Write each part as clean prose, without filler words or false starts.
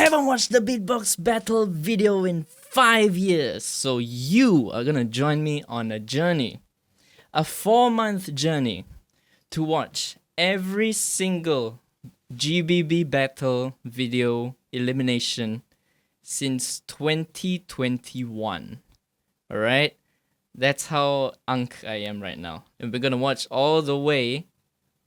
haven't watched the beatbox battle video in 5 years, so you are gonna join me on a journey. A 4-month journey to watch every single GBB battle video elimination since 2021. Alright? That's how unk I am right now. And we're gonna watch all the way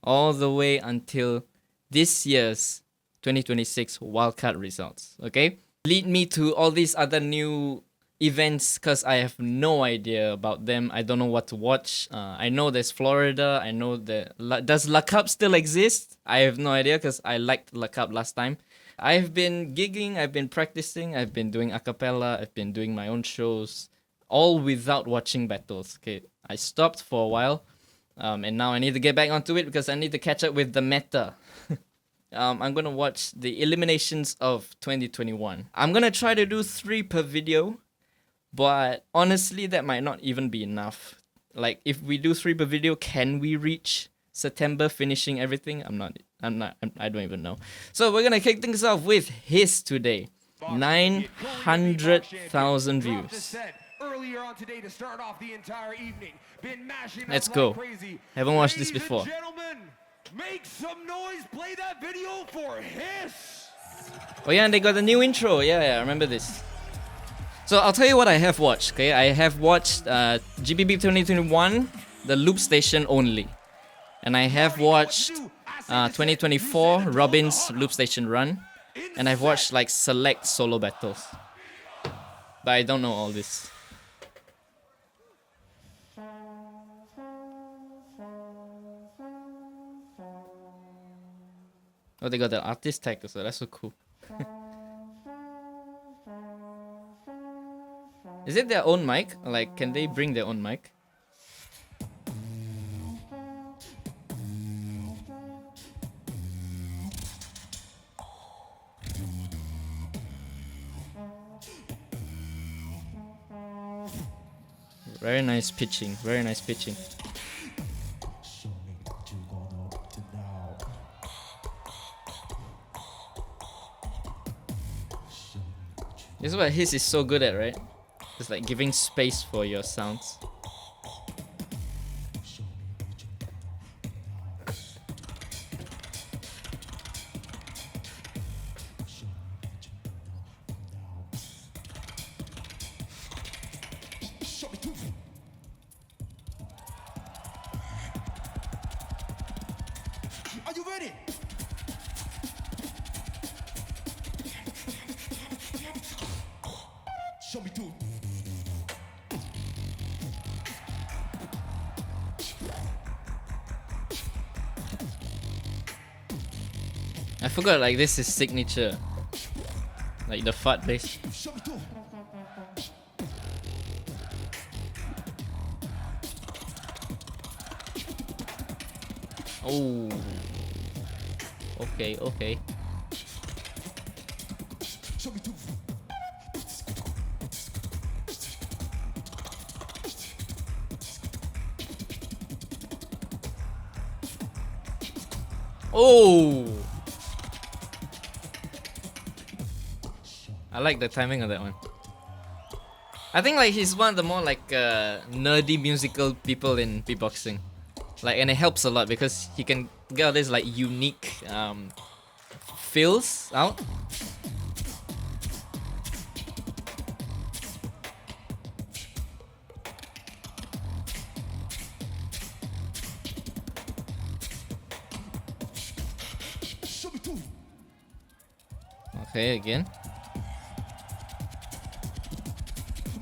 until this year's 2026 wildcard results. Okay? Lead me to all these other new events because I have no idea about them. I don't know what to watch. I know there's Florida. I know that... Does La Cup still exist? I have no idea because I liked La Cup last time. I've been gigging. I've been practicing. I've been doing a cappella. I've been doing my own shows. All without watching battles. Okay, I stopped for a while. And now I need to get back onto it because I need to catch up with the meta. I'm gonna watch the eliminations of 2021. I'm gonna try to do 3 per video, but honestly, that might not even be enough. Like, if we do 3 per video, can we reach September finishing everything? I don't even know. So we're gonna kick things off with Hiss today. 900,000 views. Earlier on today to start off the entire evening. Let's go. Haven't watched this before. Make some noise, play that video for Hiss. Oh yeah, and they got a new intro. Yeah, I remember this. So I'll tell you what I have watched, okay? I have watched GBB 2021, the loop station only. And I have watched 2024, Robin's loop station run. And I've watched like select solo battles. But I don't know all this. Oh, they got the artist tag also. That's so cool. Is it their own mic? Like, can they bring their own mic? Very nice pitching. Very nice pitching. This is what Hiss is so good at, right? It's like giving space for your sounds. Are you ready? Show me two. I forgot, like, this is signature. Like the fart bass. Show me two. Oh. Okay. Show me two. Oh! I like the timing of that one. I think like he's one of the more like nerdy musical people in beatboxing. Like, and it helps a lot because he can get all these like unique fills out. Show me two. Okay, again.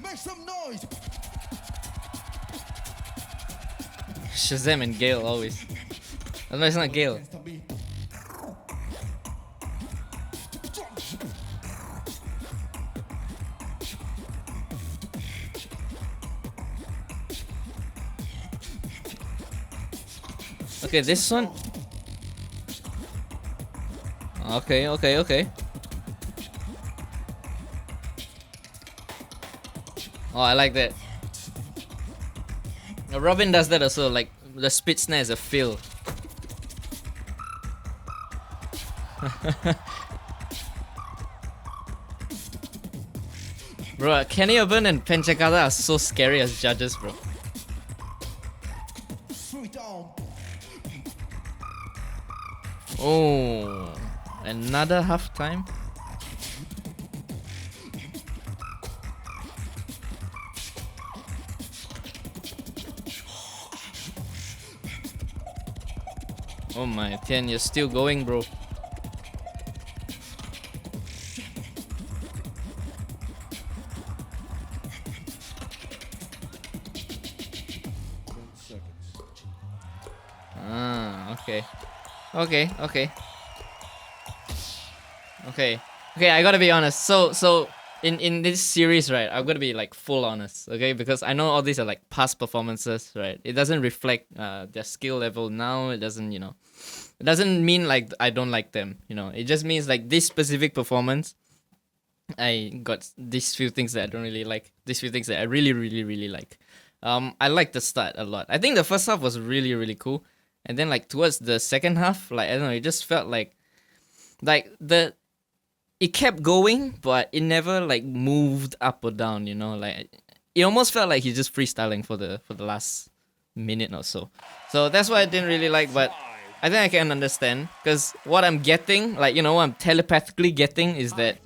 Make some noise. Shazam and Gale always. Oh, no, it's not Gale. Okay, this one. Okay. Oh, I like that. Robin does that also, like the spit snare is a fill. Bro, Kenny Urban and Penchakata are so scary as judges, bro. Oh, another half time. Oh my, Tian, you're still going, bro. Ah, okay. Okay. Okay, I gotta be honest. So in this series, right, I'm gonna be like full honest, okay? Because I know all these are like past performances, right? It doesn't reflect their skill level now. It doesn't, you know, it doesn't mean like I don't like them, you know. It just means like this specific performance, I got these few things that I don't really like. These few things that I really like. I like the start a lot. I think the first half was really cool, and then like towards the second half, like I don't know, it just felt like it kept going, but it never like moved up or down. You know, like it almost felt like he's just freestyling for the last minute or so. So that's what I didn't really like, but I think I can understand because what I'm getting, like, you know, what I'm telepathically getting is that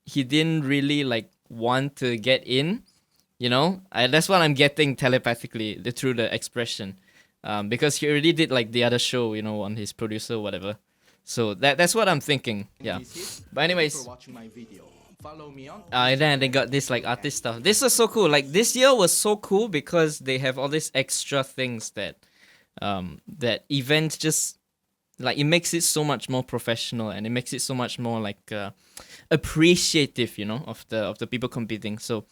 he didn't really like want to get in. You know, that's what I'm getting telepathically through the expression, because he already did like the other show, you know, on his producer or whatever. So that's what I'm thinking. Yeah. But anyways, and then they got this like artist stuff. This is so cool. Like this year was so cool because they have all these extra things that events just like, it makes it so much more professional, and it makes it so much more like appreciative, you know, of the people competing. So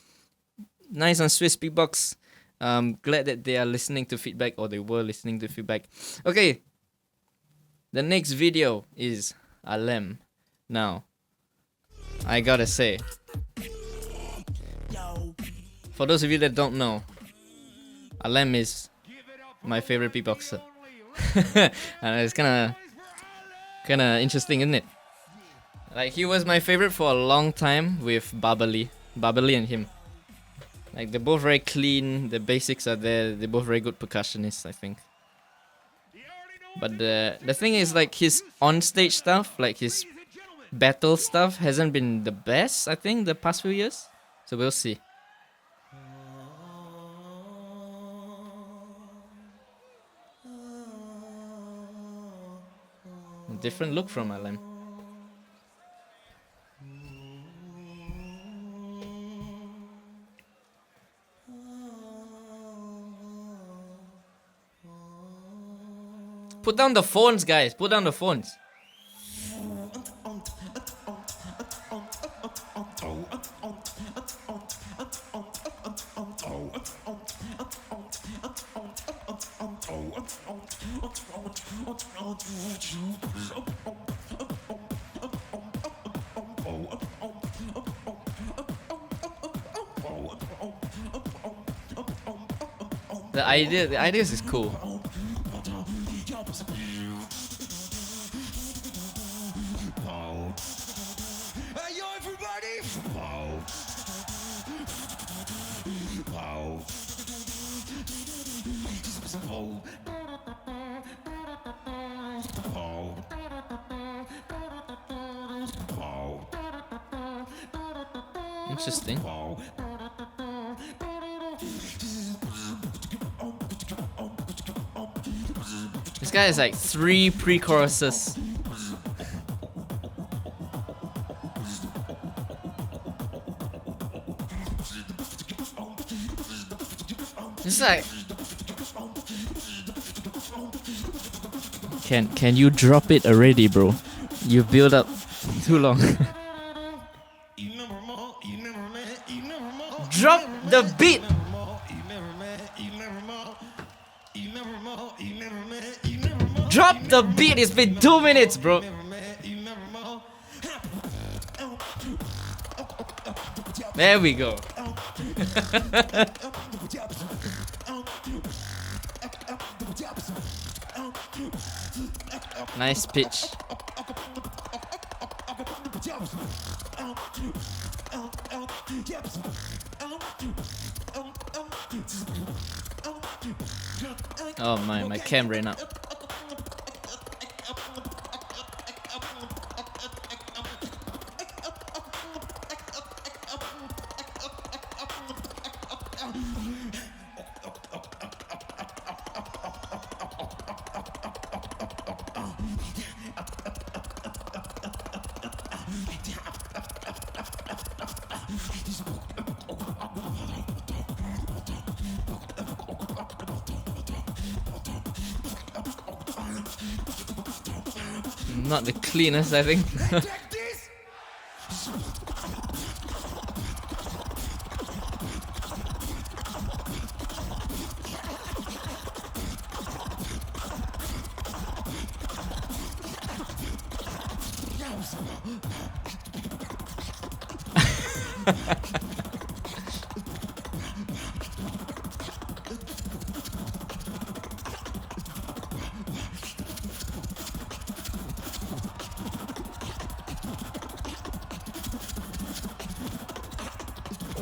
nice on Swissbeatbox. Glad that they are listening to feedback, or they were listening to feedback. Okay, the next video is Alem. Now, I gotta say, for those of you that don't know, Alem is my favorite beatboxer. And it's kinda interesting, isn't it? Like, he was my favorite for a long time with Babali and him. Like, they're both very clean, the basics are there, they're both very good percussionists, I think. But the thing is, like, his on-stage stuff, like his battle stuff, hasn't been the best, I think, the past few years. So we'll see. A different look from Alem. Put down the phones, guys. Put down the phones. The ideas is cool. Hey, yo, everybody! Interesting. This guy has like 3 pre-choruses. It's like, can you drop it already, bro? You build up too long. Drop the beat. Drop the beat. It's been 2 minutes, bro. There we go. Nice pitch. Oh my cam ran up. Not the cleanest, I think.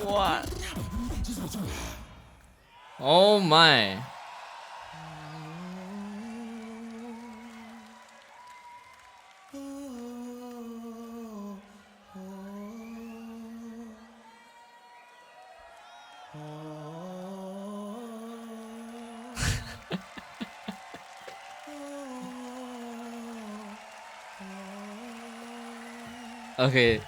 What? Oh my. Okay.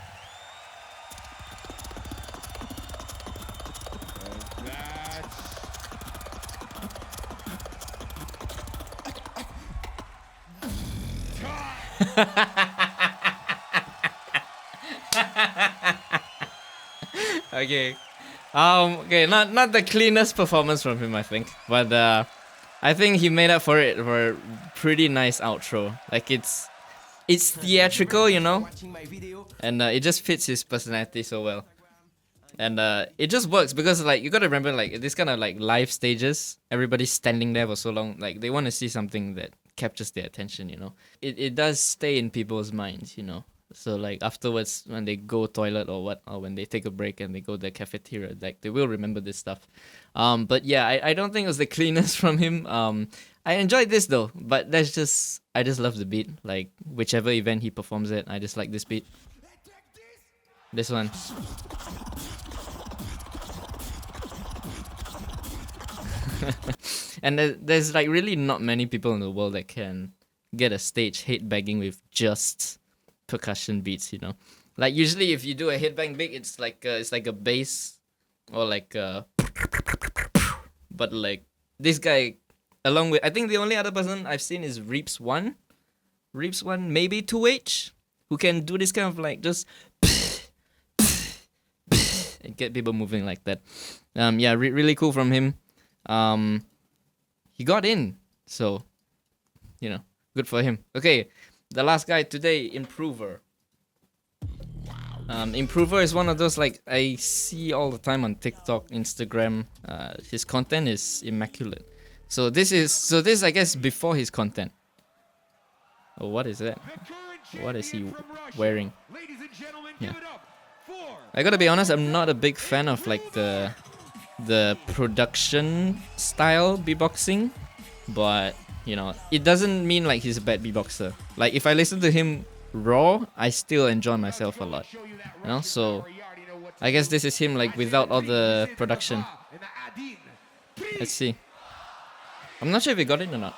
Okay. Okay, not the cleanest performance from him, I think, but I think he made up for it for a pretty nice outro. Like it's theatrical, you know, and it just fits his personality so well, and it just works because like you gotta remember like this kind of like live stages, everybody's standing there for so long, like they want to see something that captures their attention, you know. It does stay in people's minds, you know. So like afterwards when they go toilet or what, or when they take a break and they go to the cafeteria, like they will remember this stuff. But yeah, I don't think it was the cleanest from him. I enjoyed this though, but I just love the beat. Like whichever event he performs at, I just like this beat. This one. And there's like really not many people in the world that can get a stage headbanging with just percussion beats, you know. Like usually if you do a headbang beat, it's like a bass or like but like this guy, along with I think the only other person I've seen is Reaps1, maybe 2H, who can do this kind of like just and get people moving like that. Yeah, really cool from him. He got in, so you know, good for him. Okay, the last guy today, Improver. Improver is one of those like I see all the time on TikTok, Instagram. His content is immaculate. So this I guess before his content. Oh, what is that? What is he wearing? Yeah. I gotta be honest, I'm not a big fan of like the production style beatboxing, but you know, it doesn't mean like he's a bad beatboxer. Like if I listen to him raw, I still enjoy myself a lot, you know. So I guess this is him like without all the production. Let's see. I'm not sure if he got it or not.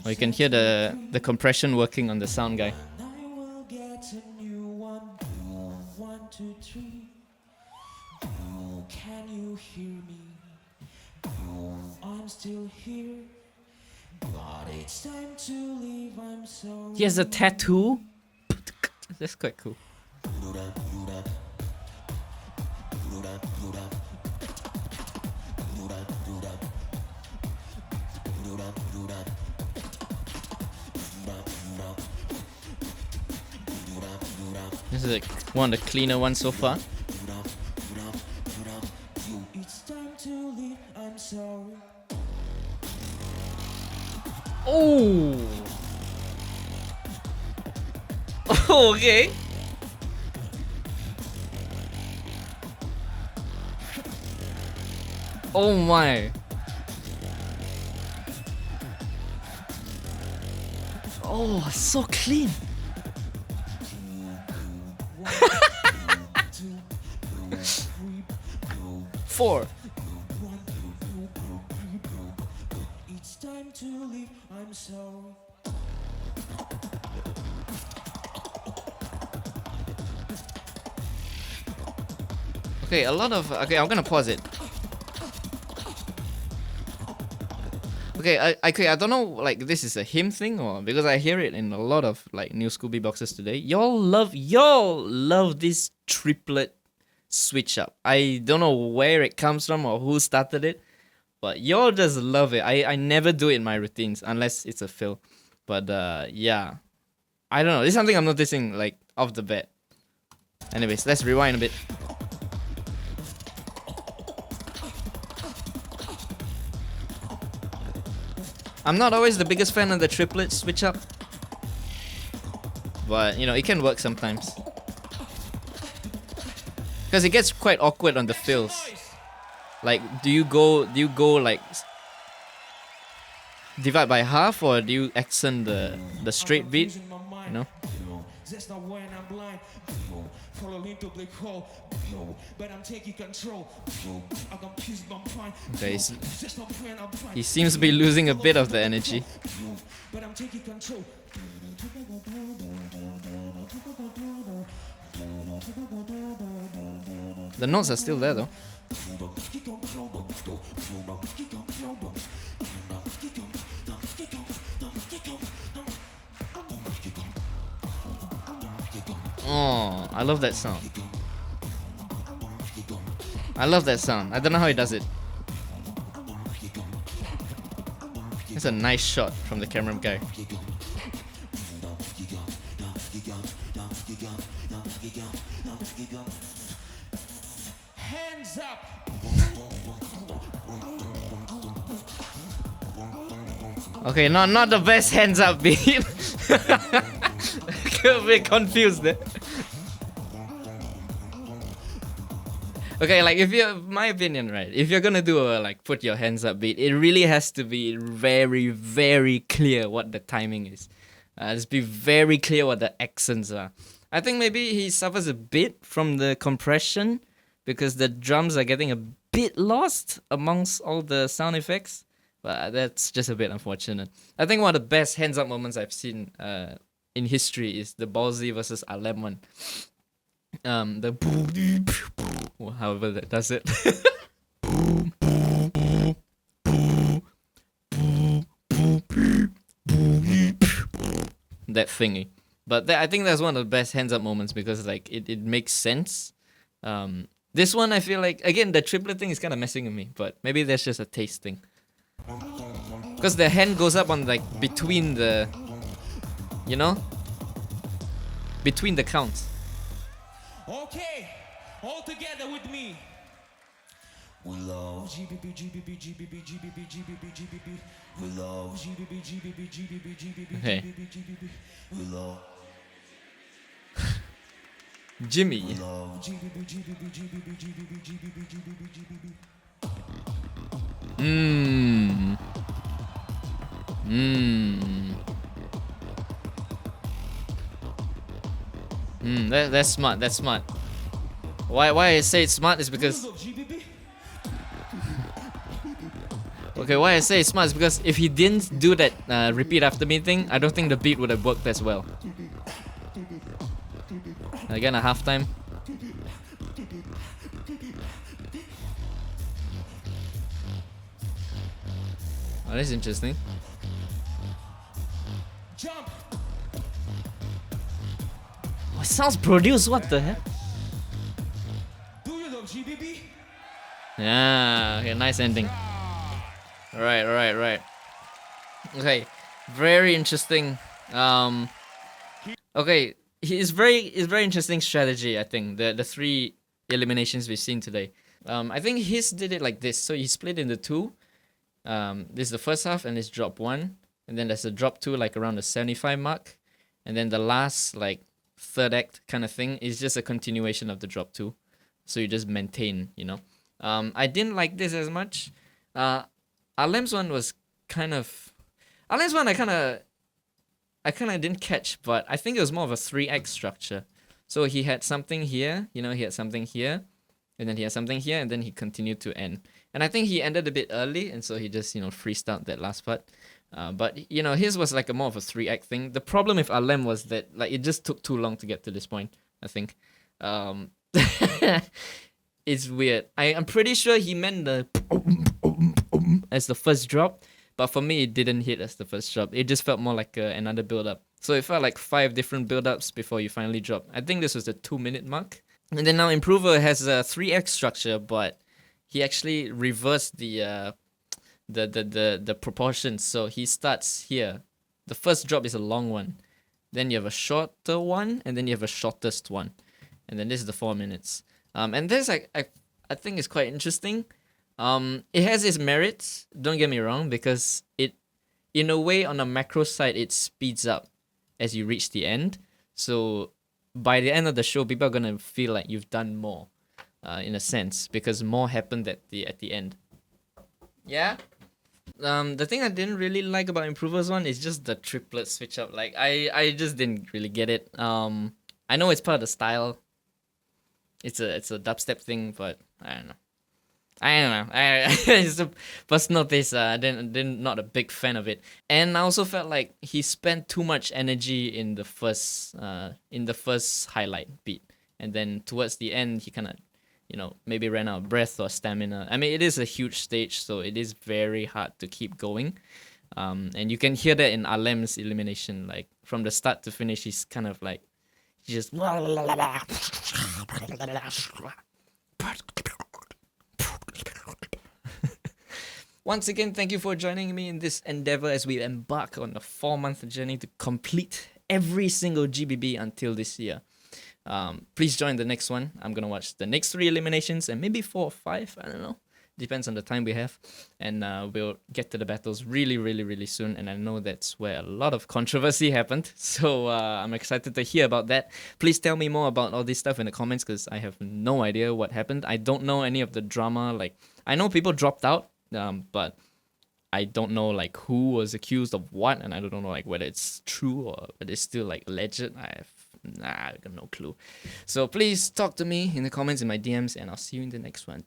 Oh, you can hear the compression working on the sound guy. Can you hear me? I'm still here. But it's time to leave. I'm sorry. He has a tattoo. That's quite cool. This is like one of the cleaner ones so far. It's time to leave, I'm sorry. Oh. Oh, okay. Oh my. Oh, so clean. Four. It's time to leave. I'm sorry. Okay, a lot of. Okay, I'm gonna pause it. Okay, I don't know, like, this is a him thing or because I hear it in a lot of like new school beatboxes today. Y'all love this triplet switch up. I don't know where it comes from or who started it, but y'all just love it. I never do it in my routines unless it's a fill. But yeah, I don't know. This is something I'm noticing like off the bat. Anyways, let's rewind a bit. I'm not always the biggest fan of the triplet switch up, but you know, it can work sometimes because it gets quite awkward on the fills. Like, do you go like divide by half, or do you accent the straight beat? You know. That's not when I'm blind. Fall into black hole. But I'm taking control. I'm confused, I'm fine. Okay, he seems to be losing a bit of the energy. But I'm taking control. The notes are still there though. Oh, I love that sound. I love that sound. I don't know how he does it. It's a nice shot from the camera guy. Hands up. Okay, not the best hands up beat. A bit confused there. Okay, like if you're, my opinion, right? If you're gonna do a like put your hands up beat, it really has to be very, very clear what the timing is. Just be very clear what the accents are. I think maybe he suffers a bit from the compression because the drums are getting a bit lost amongst all the sound effects. But that's just a bit unfortunate. I think one of the best hands up moments I've seen in history is the Ballsy versus Alem one. The however that does it. That thingy. But I think that's one of the best hands up moments because like it makes sense. This one I feel like, again, the triplet thing is kind of messing with me, but maybe that's just a taste thing. Because the hand goes up on like between the, you know, between the counts. Okay, all together with me. We love GBB, GBB, GBB, GBB, GBB, GBB. We love GBB, GBB, GBB, GBB, Okay. GBB, GBB. We love Jimmy. GBB, GBB, GBB, GBB, GBB, GBB, GBB. That's smart. That's smart. Why I say it's smart is because okay. Why I say it's smart is because if he didn't do that repeat after me thing, I don't think the beat would have worked as well. Again, a halftime. Oh, that's interesting. Jump. Oh, it sounds produced. What the heck? Do you love GBB? Yeah. Okay. Nice ending. Right. Okay. Very interesting. Okay. It's very interesting strategy. I think the three eliminations we've seen today. I think Hiss did it like this. So he split into two. This is the first half and this drop one. and then there's a drop 2 like around the 75 mark, and then the last like third act kind of thing is just a continuation of the drop 2, so you just maintain, you know. I didn't like this as much. Alem's one was kind of, Alem's one I kind of didn't catch, but I think it was more of a 3-act structure. So he had something here, you know, he had something here, and then he had something here, and then he continued to end. And I think he ended a bit early, and so he just, you know, freestyled that last part. But, you know, his was like a more of a 3-act thing. The problem with Alem was that, like, it just took too long to get to this point, I think. It's weird. I'm pretty sure he meant the as the first drop, but for me, it didn't hit as the first drop. It just felt more like another build-up. So it felt like 5 different build-ups before you finally drop. I think this was the 2-minute mark. And then now Improver has a 3-act structure, but he actually reversed the proportions. So he starts here. The first drop is a long one. Then you have a shorter one, and then you have a shortest one. And then this is the 4 minutes. And this I think is quite interesting. It has its merits, don't get me wrong, because it, in a way, on a macro side, it speeds up as you reach the end. So by the end of the show, people are gonna feel like you've done more, in a sense, because more happened at the end. Yeah. The thing I didn't really like about Improver's one is just the triplet switch up. Like I just didn't really get it. I know it's part of the style. It's a dubstep thing, but I don't know. It's a personal taste. I didn't not a big fan of it, and I also felt like he spent too much energy in the first highlight beat, and then towards the end he kind of, you know, maybe ran out of breath or stamina. I mean, it is a huge stage, so it is very hard to keep going. And you can hear that in Alem's elimination, like from the start to finish, he's kind of like just. Once again, thank you for joining me in this endeavor as we embark on a 4-month journey to complete every single GBB until this year. Please join the next one. I'm gonna watch the next 3 eliminations and maybe 4 or 5. I don't know. Depends on the time we have, and we'll get to the battles really soon. And I know that's where a lot of controversy happened, so I'm excited to hear about that. Please tell me more about all this stuff in the comments, because I have no idea what happened. I don't know any of the drama. Like, I know people dropped out, but I don't know like who was accused of what, and I don't know like whether it's true or whether it's still like legit. I got no clue. So please talk to me in the comments, in my DMs, and I'll see you in the next one.